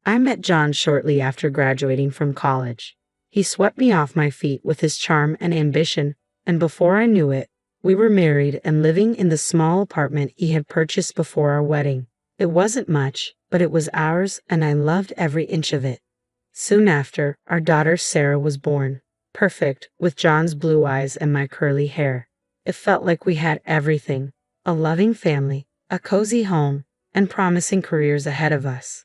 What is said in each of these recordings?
I met John shortly after graduating from college. He swept me off my feet with his charm and ambition, and before I knew it, we were married and living in the small apartment he had purchased before our wedding. It wasn't much, but it was ours, and I loved every inch of it. Soon after, our daughter Sarah was born, perfect, with John's blue eyes and my curly hair. It felt like we had everything: a loving family, a cozy home, and promising careers ahead of us.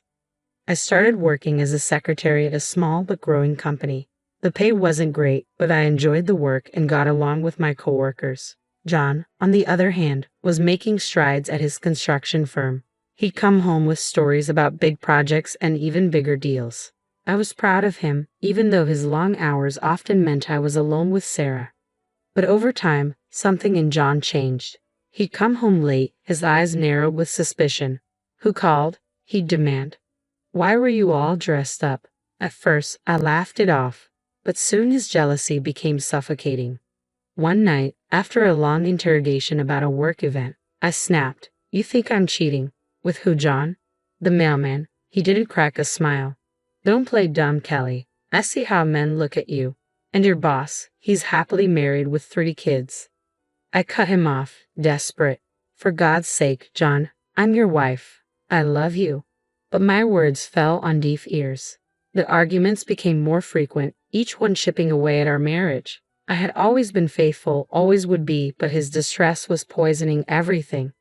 I started working as a secretary at a small but growing company. The pay wasn't great, but I enjoyed the work and got along with my coworkers. John, on the other hand, was making strides at his construction firm. He'd come home with stories about big projects and even bigger deals. I was proud of him, even though his long hours often meant I was alone with Sarah. But over time, something in John changed. He'd come home late, his eyes narrowed with suspicion. "Who called?" he'd demand. "Why were you all dressed up?" At first, I laughed it off, but soon his jealousy became suffocating. One night, after a long interrogation about a work event, I snapped, "You think I'm cheating?" "With who, John?" "The mailman." He didn't crack a smile. "Don't play dumb, Kelly. I see how men look at you. And your boss, he's happily married with 3 kids. I cut him off, desperate. "For God's sake, John, I'm your wife. I love you." But my words fell on deaf ears. The arguments became more frequent, each one chipping away at our marriage. I had always been faithful, always would be, but his distress was poisoning everything.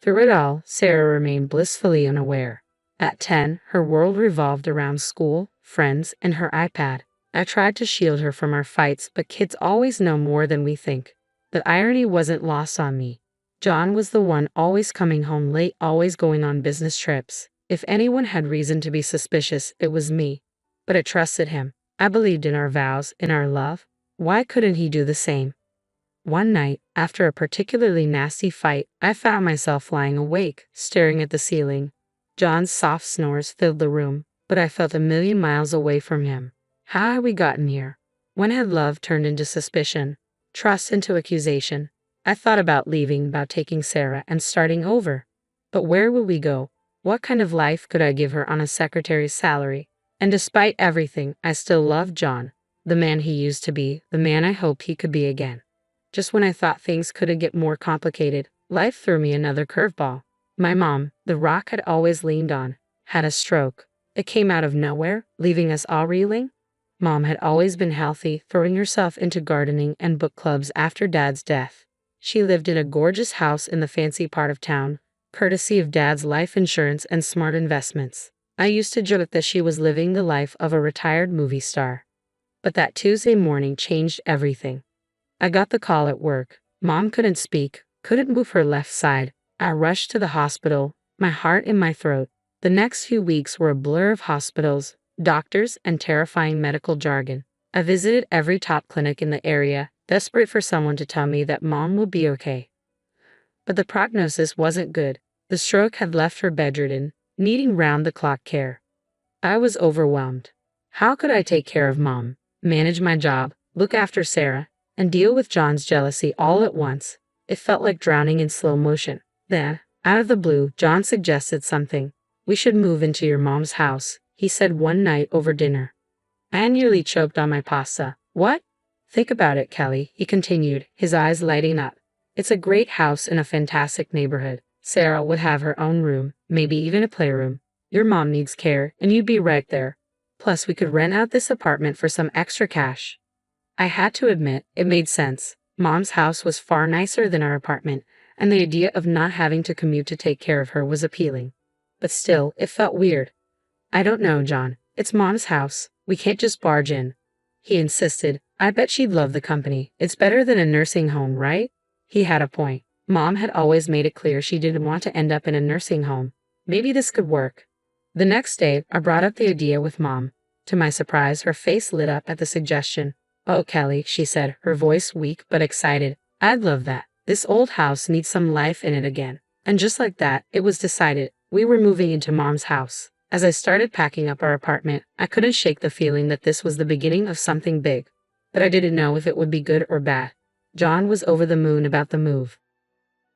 Through it all, Sarah remained blissfully unaware. At 10, her world revolved around school, friends, and her iPad. I tried to shield her from our fights, but kids always know more than we think. The irony wasn't lost on me. John was the one always coming home late, always going on business trips. If anyone had reason to be suspicious, it was me. But I trusted him. I believed in our vows, in our love. Why couldn't he do the same? One night, after a particularly nasty fight, I found myself lying awake, staring at the ceiling. John's soft snores filled the room, but I felt a million miles away from him. How had we gotten here? When had love turned into suspicion? Trust into accusation? I thought about leaving, about taking Sarah and starting over. But where would we go? What kind of life could I give her on a secretary's salary? And despite everything, I still loved John, the man he used to be, the man I hoped he could be again. Just when I thought things couldn't get more complicated, life threw me another curveball. My mom, the rock I'd always leaned on, had a stroke. It came out of nowhere, leaving us all reeling. Mom had always been healthy, throwing herself into gardening and book clubs after Dad's death. She lived in a gorgeous house in the fancy part of town, courtesy of Dad's life insurance and smart investments. I used to joke that she was living the life of a retired movie star. But that Tuesday morning changed everything. I got the call at work. Mom couldn't speak, couldn't move her left side. I rushed to the hospital, my heart in my throat. The next few weeks were a blur of hospitals, doctors, and terrifying medical jargon. I visited every top clinic in the area, desperate for someone to tell me that Mom would be okay. But the prognosis wasn't good. The stroke had left her bedridden, needing round-the-clock care. I was overwhelmed. How could I take care of Mom, manage my job, look after Sarah, and deal with John's jealousy all at once? It felt like drowning in slow motion. Then, out of the blue, John suggested something. "We should move into your mom's house," he said one night over dinner. I nearly choked on my pasta. "What?" "Think about it, Kelly," he continued, his eyes lighting up. "It's a great house in a fantastic neighborhood. Sarah would have her own room, maybe even a playroom. Your mom needs care, and you'd be right there. Plus, we could rent out this apartment for some extra cash." I had to admit, it made sense. Mom's house was far nicer than our apartment, and the idea of not having to commute to take care of her was appealing. But still, it felt weird. "I don't know, John. It's Mom's house. We can't just barge in." He insisted. "I bet she'd love the company. It's better than a nursing home, right?" He had a point. Mom had always made it clear she didn't want to end up in a nursing home. Maybe this could work. The next day, I brought up the idea with Mom. To my surprise, her face lit up at the suggestion. "Oh, Kelly," she said, her voice weak but excited. "I'd love that. This old house needs some life in it again." And just like that, it was decided. We were moving into Mom's house. As I started packing up our apartment, I couldn't shake the feeling that this was the beginning of something big. But I didn't know if it would be good or bad. John was over the moon about the move.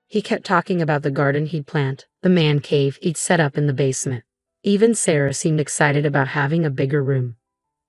He kept talking about the garden he'd plant, the man cave he'd set up in the basement. Even Sarah seemed excited about having a bigger room.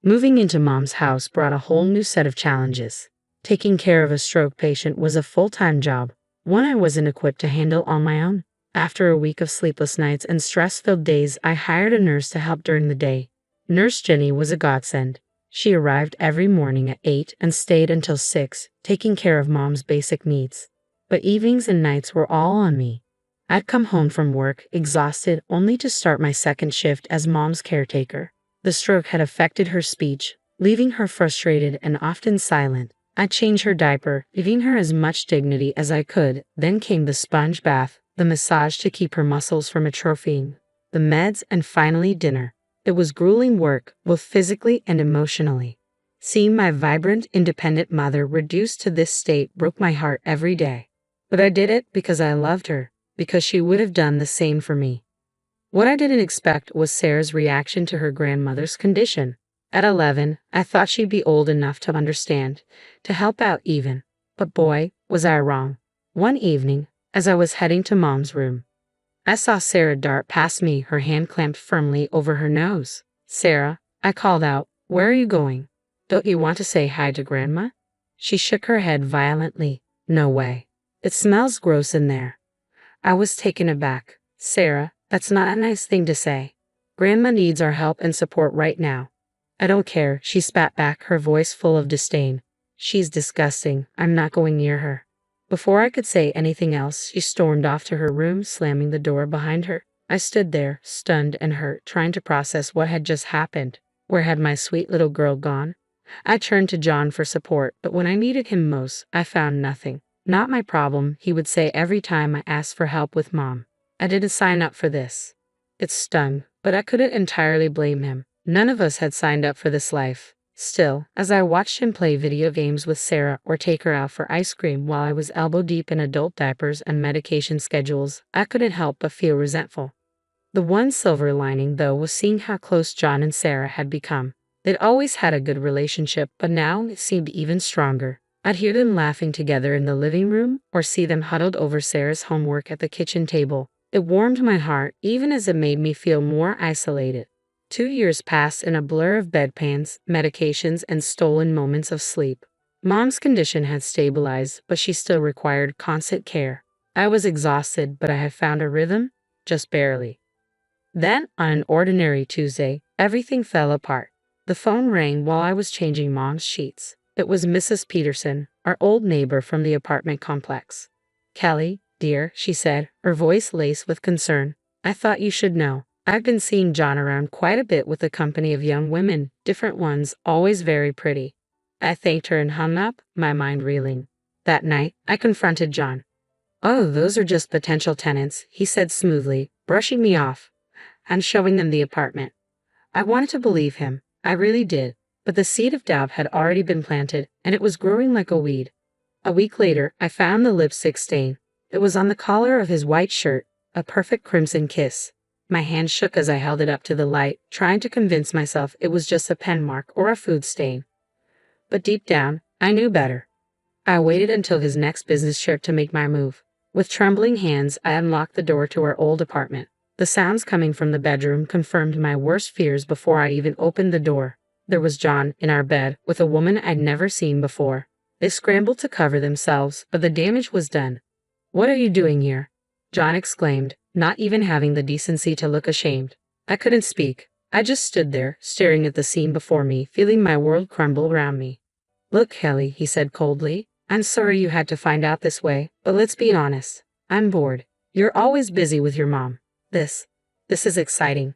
Moving into Mom's house brought a whole new set of challenges. Taking care of a stroke patient was a full-time job, one I wasn't equipped to handle on my own. After a week of sleepless nights and stress-filled days, I hired a nurse to help during the day. Nurse Jenny was a godsend. She arrived every morning at 8 and stayed until 6, taking care of Mom's basic needs. But evenings and nights were all on me. I'd come home from work, exhausted, only to start my second shift as Mom's caretaker. The stroke had affected her speech, leaving her frustrated and often silent. I'd change her diaper, giving her as much dignity as I could. Then came the sponge bath, the massage to keep her muscles from atrophying, the meds, and finally dinner. It was grueling work, both physically and emotionally. Seeing my vibrant, independent mother reduced to this state broke my heart every day. But I did it because I loved her, because she would have done the same for me. What I didn't expect was Sarah's reaction to her grandmother's condition. At 11, I thought she'd be old enough to understand, to help out even. But boy, was I wrong. One evening, as I was heading to Mom's room, I saw Sarah dart past me, her hand clamped firmly over her nose. "Sarah," I called out, "where are you going? Don't you want to say hi to Grandma?" She shook her head violently. "No way. It smells gross in there." I was taken aback. "Sarah, that's not a nice thing to say. Grandma needs our help and support right now." "I don't care," she spat back, her voice full of disdain. "She's disgusting. I'm not going near her." Before I could say anything else, she stormed off to her room, slamming the door behind her. I stood there, stunned and hurt, trying to process what had just happened. Where had my sweet little girl gone? I turned to John for support, but when I needed him most, I found nothing. "Not my problem," he would say every time I asked for help with Mom. "I didn't sign up for this." It stung, but I couldn't entirely blame him. None of us had signed up for this life. Still, as I watched him play video games with Sarah or take her out for ice cream while I was elbow deep in adult diapers and medication schedules, I couldn't help but feel resentful. The one silver lining, though, was seeing how close John and Sarah had become. They'd always had a good relationship, but now it seemed even stronger. I'd hear them laughing together in the living room or see them huddled over Sarah's homework at the kitchen table. It warmed my heart, even as it made me feel more isolated. 2 years passed in a blur of bedpans, medications, and stolen moments of sleep. Mom's condition had stabilized, but she still required constant care. I was exhausted, but I had found a rhythm, just barely. Then, on an ordinary Tuesday, everything fell apart. The phone rang while I was changing Mom's sheets. It was Mrs. Peterson, our old neighbor from the apartment complex. "Kelly, dear," she said, her voice laced with concern. "I thought you should know. I've been seeing John around quite a bit with a company of young women, different ones, always very pretty." I thanked her and hung up, my mind reeling. That night, I confronted John. "Oh, those are just potential tenants," he said smoothly, brushing me off and showing them the apartment. I wanted to believe him. I really did. But the seed of doubt had already been planted, and it was growing like a weed. A week later, I found the lipstick stain. It was on the collar of his white shirt, a perfect crimson kiss. My hand shook as I held it up to the light, trying to convince myself it was just a pen mark or a food stain. But deep down, I knew better. I waited until his next business trip to make my move. With trembling hands, I unlocked the door to our old apartment. The sounds coming from the bedroom confirmed my worst fears before I even opened the door. There was John in our bed with a woman I'd never seen before. They scrambled to cover themselves, but the damage was done. "What are you doing here?" John exclaimed, not even having the decency to look ashamed. I couldn't speak. I just stood there, staring at the scene before me, feeling my world crumble around me. "Look, Kelly," he said coldly, "I'm sorry you had to find out this way, but let's be honest. I'm bored. You're always busy with your mom. This is exciting."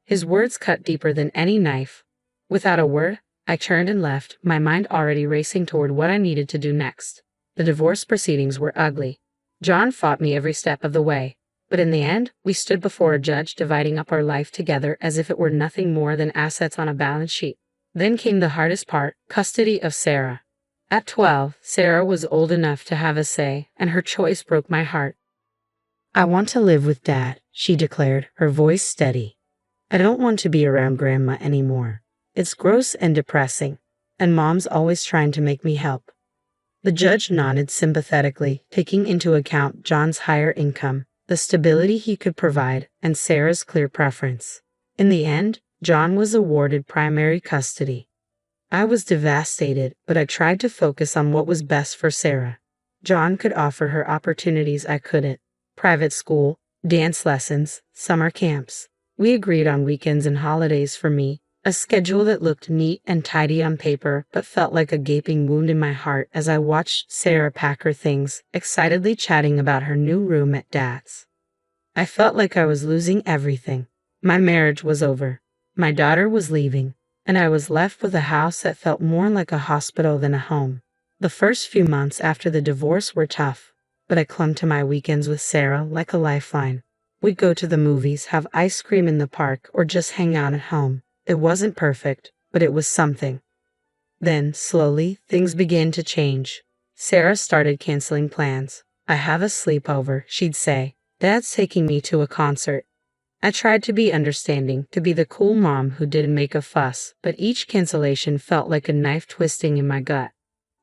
His words cut deeper than any knife. Without a word, I turned and left, my mind already racing toward what I needed to do next. The divorce proceedings were ugly. John fought me every step of the way. But in the end, we stood before a judge dividing up our life together as if it were nothing more than assets on a balance sheet. Then came the hardest part, custody of Sarah. At 12, Sarah was old enough to have a say, and her choice broke my heart. "I want to live with Dad," she declared, her voice steady. "I don't want to be around Grandma anymore. It's gross and depressing, and Mom's always trying to make me help." The judge nodded sympathetically, taking into account John's higher income, the stability he could provide, and Sarah's clear preference. In the end, John was awarded primary custody. I was devastated, but I tried to focus on what was best for Sarah. John could offer her opportunities I couldn't: private school, dance lessons, summer camps. We agreed on weekends and holidays for me, a schedule that looked neat and tidy on paper but felt like a gaping wound in my heart as I watched Sarah pack her things, excitedly chatting about her new room at Dad's. I felt like I was losing everything. My marriage was over. My daughter was leaving, and I was left with a house that felt more like a hospital than a home. The first few months after the divorce were tough, but I clung to my weekends with Sarah like a lifeline. We'd go to the movies, have ice cream in the park, or just hang out at home. It wasn't perfect, but it was something. Then, slowly, things began to change. Sarah started canceling plans. "I have a sleepover," she'd say. "Dad's taking me to a concert." I tried to be understanding, to be the cool mom who didn't make a fuss, but each cancellation felt like a knife twisting in my gut.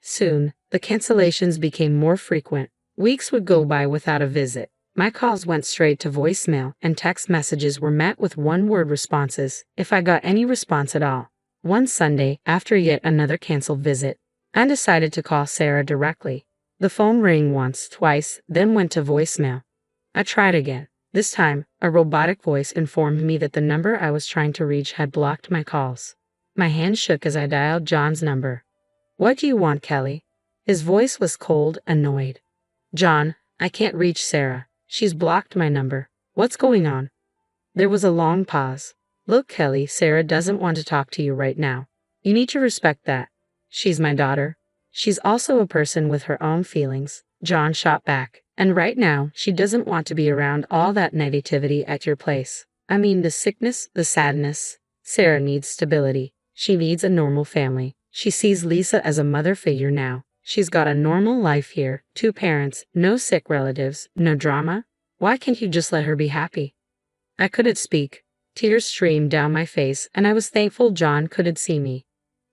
Soon, the cancellations became more frequent. Weeks would go by without a visit. My calls went straight to voicemail, and text messages were met with one-word responses, if I got any response at all. One Sunday, after yet another canceled visit, I decided to call Sarah directly. The phone rang once, twice, then went to voicemail. I tried again. This time, a robotic voice informed me that the number I was trying to reach had blocked my calls. My hand shook as I dialed John's number. "What do you want, Kelly?" His voice was cold, annoyed. "John, I can't reach Sarah. She's blocked my number. What's going on?" There was a long pause. "Look, Kelly, Sarah doesn't want to talk to you right now. You need to respect that. She's my daughter. She's also a person with her own feelings," John shot back. "And right now, she doesn't want to be around all that negativity at your place. I mean, the sickness, the sadness. Sarah needs stability. She needs a normal family. She sees Lisa as a mother figure now. She's got a normal life here, 2 parents, no sick relatives, no drama. Why can't you just let her be happy?" I couldn't speak. Tears streamed down my face, and I was thankful John couldn't see me.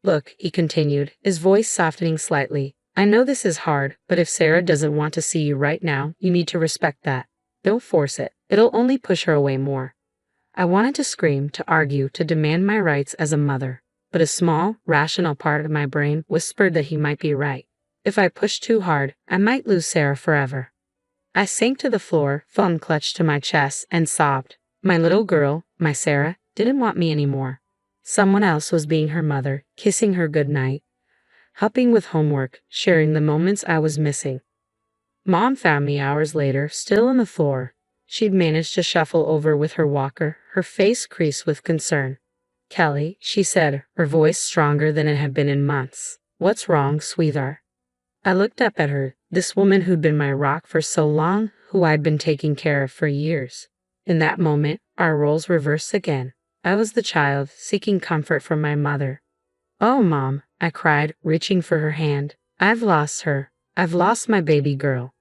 "Look," he continued, his voice softening slightly. "I know this is hard, but if Sarah doesn't want to see you right now, you need to respect that. Don't force it. It'll only push her away more." I wanted to scream, to argue, to demand my rights as a mother, but a small, rational part of my brain whispered that he might be right. If I pushed too hard, I might lose Sarah forever. I sank to the floor, phone clutched to my chest, and sobbed. My little girl, my Sarah, didn't want me anymore. Someone else was being her mother, kissing her goodnight, helping with homework, sharing the moments I was missing. Mom found me hours later, still on the floor. She'd managed to shuffle over with her walker, her face creased with concern. "Kelly," she said, her voice stronger than it had been in months. "What's wrong, sweetheart?" I looked up at her, this woman who'd been my rock for so long, who I'd been taking care of for years. In that moment, our roles reversed again. I was the child, seeking comfort from my mother. "Oh, Mom," I cried, reaching for her hand. "I've lost her. I've lost my baby girl."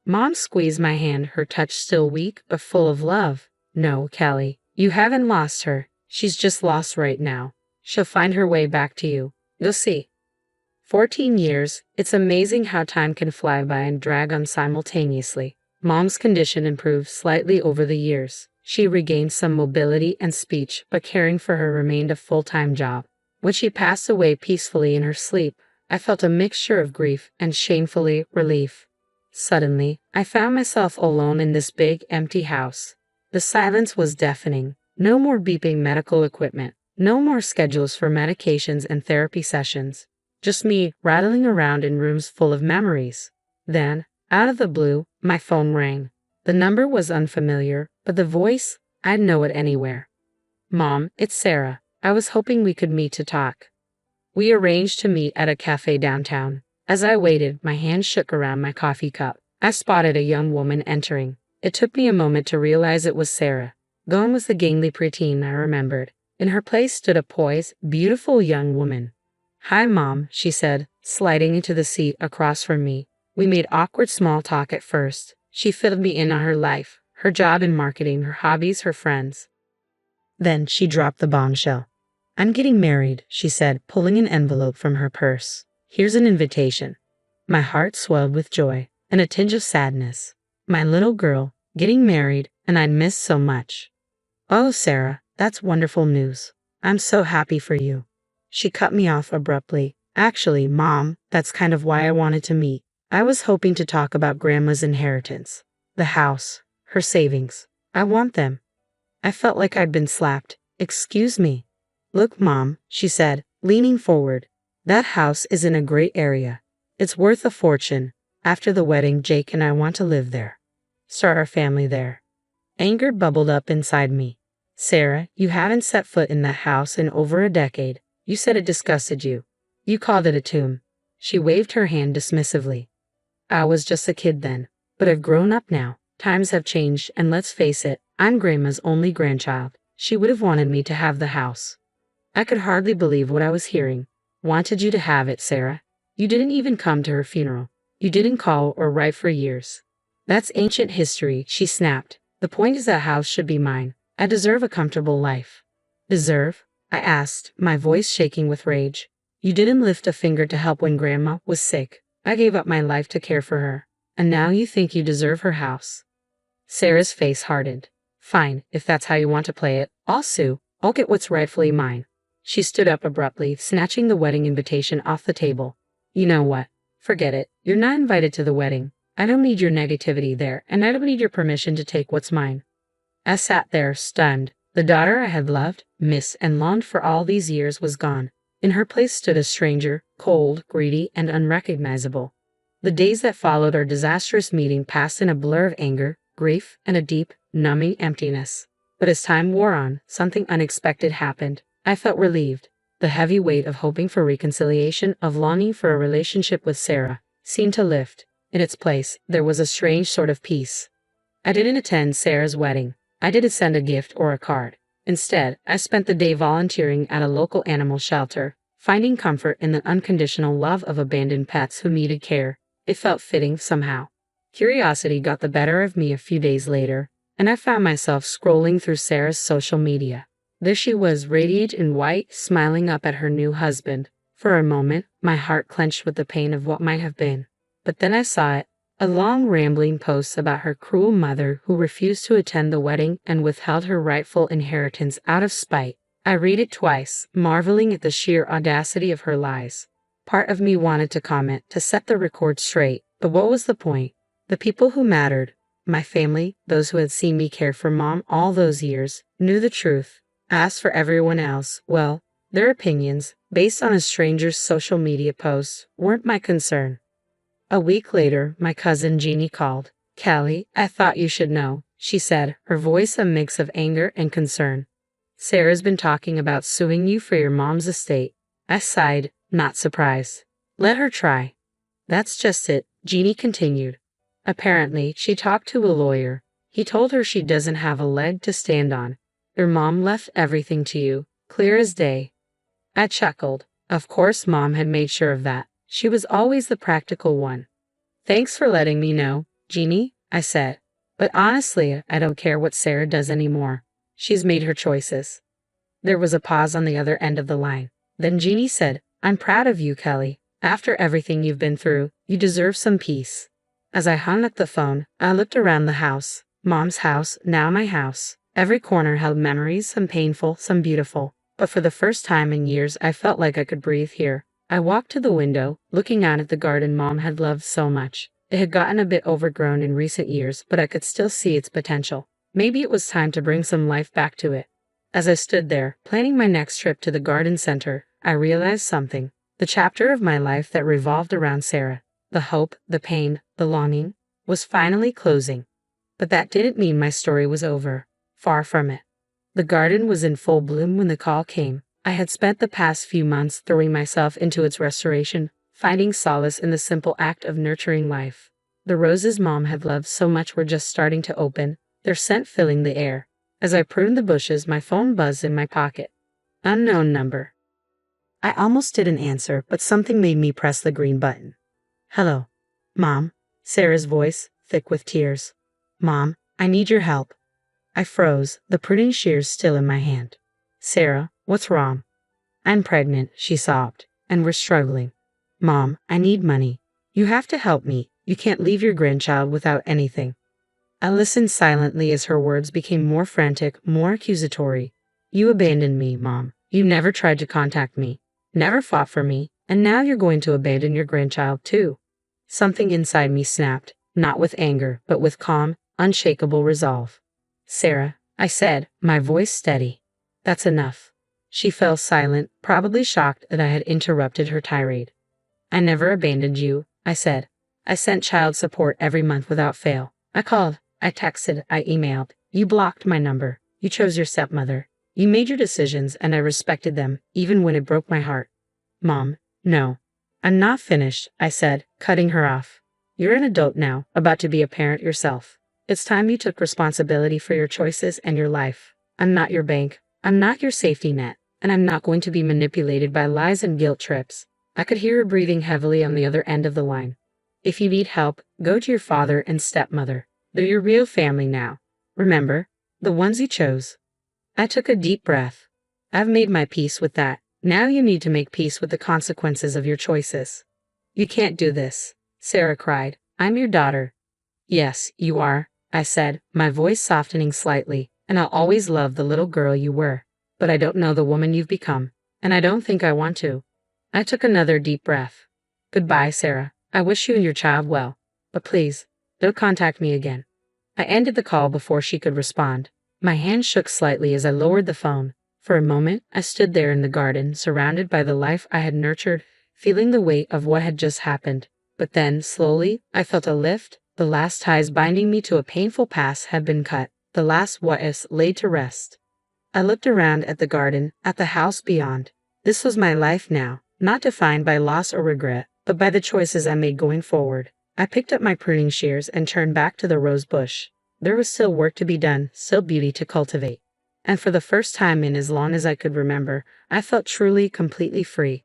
Mom squeezed my hand, her touch still weak but full of love. "No, Kelly, you haven't lost her. She's just lost right now. She'll find her way back to you. You'll see." 14 years, it's amazing how time can fly by and drag on simultaneously. Mom's condition improved slightly over the years. She regained some mobility and speech, but caring for her remained a full-time job. When she passed away peacefully in her sleep, I felt a mixture of grief and shamefully relief. Suddenly, I found myself alone in this big, empty house. The silence was deafening. No more beeping medical equipment. No more schedules for medications and therapy sessions. Just me, rattling around in rooms full of memories. Then, out of the blue, my phone rang. The number was unfamiliar, but the voice, I'd know it anywhere. "Mom, it's Sarah. I was hoping we could meet to talk." We arranged to meet at a cafe downtown. As I waited, my hand shook around my coffee cup. I spotted a young woman entering. It took me a moment to realize it was Sarah. Gone was the gangly preteen I remembered. In her place stood a poised, beautiful young woman. "Hi, Mom," she said, sliding into the seat across from me. We made awkward small talk at first. She filled me in on her life, her job in marketing, her hobbies, her friends. Then she dropped the bombshell. "I'm getting married," she said, pulling an envelope from her purse. "Here's an invitation." My heart swelled with joy and a tinge of sadness. My little girl, getting married, and I'd missed so much. "Oh, Sarah, That's wonderful news. I'm so happy for you. She cut me off abruptly. Actually, Mom, that's kind of why I wanted to meet. I was hoping to talk about Grandma's inheritance. The house. Her savings. I want them. I felt like I'd been slapped. Excuse me. Look, Mom, she said, leaning forward. That house is in a great area. It's worth a fortune. After the wedding, Jake and I want to live there. Start our family there. Anger bubbled up inside me. Sarah, you haven't set foot in that house in over a decade. You said it disgusted you. You called it a tomb. She waved her hand dismissively. I was just a kid then, but I've grown up now. Times have changed, and let's face it, I'm Grandma's only grandchild. She would have wanted me to have the house. I could hardly believe what I was hearing. Wanted you to have it, Sarah. You didn't even come to her funeral. You didn't call or write for years. That's ancient history, she snapped. The point is that house should be mine. I deserve a comfortable life. Deserve? I asked, my voice shaking with rage. You didn't lift a finger to help when Grandma was sick. I gave up my life to care for her. And now you think you deserve her house. Sarah's face hardened. Fine, if that's how you want to play it, I'll sue. I'll get what's rightfully mine. She stood up abruptly, snatching the wedding invitation off the table. You know what? Forget it. You're not invited to the wedding. I don't need your negativity there, and I don't need your permission to take what's mine. I sat there, stunned. The daughter I had loved, missed, and longed for all these years was gone. In her place stood a stranger, cold, greedy, and unrecognizable. The days that followed our disastrous meeting passed in a blur of anger, grief, and a deep, numbing emptiness. But as time wore on, something unexpected happened. I felt relieved. The heavy weight of hoping for reconciliation, of longing for a relationship with Sarah, seemed to lift. In its place, there was a strange sort of peace. I didn't attend Sarah's wedding. I didn't send a gift or a card. Instead, I spent the day volunteering at a local animal shelter, finding comfort in the unconditional love of abandoned pets who needed care. It felt fitting somehow. Curiosity got the better of me a few days later, and I found myself scrolling through Sarah's social media. There she was, radiant in white, smiling up at her new husband. For a moment, my heart clenched with the pain of what might have been. But then I saw it. A long rambling post about her cruel mother who refused to attend the wedding and withheld her rightful inheritance out of spite. I read it twice, marveling at the sheer audacity of her lies. Part of me wanted to comment, to set the record straight, but what was the point? The people who mattered, my family, those who had seen me care for Mom all those years, knew the truth. As for everyone else, well, their opinions, based on a stranger's social media posts, weren't my concern. A week later, my cousin Jeannie called. Kelly, I thought you should know, she said, her voice a mix of anger and concern. Sarah's been talking about suing you for your mom's estate. I sighed, not surprised. Let her try. That's just it, Jeannie continued. Apparently, she talked to a lawyer. He told her she doesn't have a leg to stand on. Your mom left everything to you, clear as day. I chuckled. Of course, Mom had made sure of that. She was always the practical one. Thanks for letting me know, Jeannie, I said. But honestly, I don't care what Sarah does anymore. She's made her choices. There was a pause on the other end of the line. Then Jeannie said, I'm proud of you, Kelly. After everything you've been through, you deserve some peace. As I hung up the phone, I looked around the house. Mom's house, now my house. Every corner held memories, some painful, some beautiful. But for the first time in years, I felt like I could breathe here. I walked to the window, looking out at the garden Mom had loved so much. It had gotten a bit overgrown in recent years, but I could still see its potential. Maybe it was time to bring some life back to it. As I stood there, planning my next trip to the garden center, I realized something. The chapter of my life that revolved around Sarah, the hope, the pain, the longing, was finally closing. But that didn't mean my story was over. Far from it. The garden was in full bloom when the call came. I had spent the past few months throwing myself into its restoration, finding solace in the simple act of nurturing life. The roses Mom had loved so much were just starting to open, their scent filling the air. As I pruned the bushes, my phone buzzed in my pocket. Unknown number. I almost didn't answer, but something made me press the green button. Hello. Mom. Sarah's voice, thick with tears. Mom, I need your help. I froze, the pruning shears still in my hand. Sarah, what's wrong? I'm pregnant, she sobbed, and we're struggling. Mom, I need money. You have to help me. You can't leave your grandchild without anything. I listened silently as her words became more frantic, more accusatory. You abandoned me, Mom. You never tried to contact me, never fought for me, and now you're going to abandon your grandchild too. Something inside me snapped, not with anger, but with calm, unshakable resolve. Sarah, I said, my voice steady. That's enough. She fell silent, probably shocked that I had interrupted her tirade. I never abandoned you, I said. I sent child support every month without fail. I called, I texted, I emailed. You blocked my number. You chose your stepmother. You made your decisions and I respected them, even when it broke my heart. Mom, no. I'm not finished, I said, cutting her off. You're an adult now, about to be a parent yourself. It's time you took responsibility for your choices and your life. I'm not your bank. I'm not your safety net. And I'm not going to be manipulated by lies and guilt trips. I could hear her breathing heavily on the other end of the line. If you need help, go to your father and stepmother. They're your real family now. Remember, the ones you chose. I took a deep breath. I've made my peace with that. Now you need to make peace with the consequences of your choices. You can't do this, Sarah cried. I'm your daughter. Yes, you are, I said, my voice softening slightly, and I'll always love the little girl you were. But I don't know the woman you've become, and I don't think I want to. I took another deep breath. Goodbye, Sarah. I wish you and your child well, but please, don't contact me again. I ended the call before she could respond. My hand shook slightly as I lowered the phone. For a moment, I stood there in the garden, surrounded by the life I had nurtured, feeling the weight of what had just happened. But then, slowly, I felt a lift. The last ties binding me to a painful past had been cut, the last what-ifs laid to rest. I looked around at the garden, at the house beyond. This was my life now, not defined by loss or regret, but by the choices I made going forward. I picked up my pruning shears and turned back to the rose bush. There was still work to be done, still beauty to cultivate. And for the first time in as long as I could remember, I felt truly, completely free.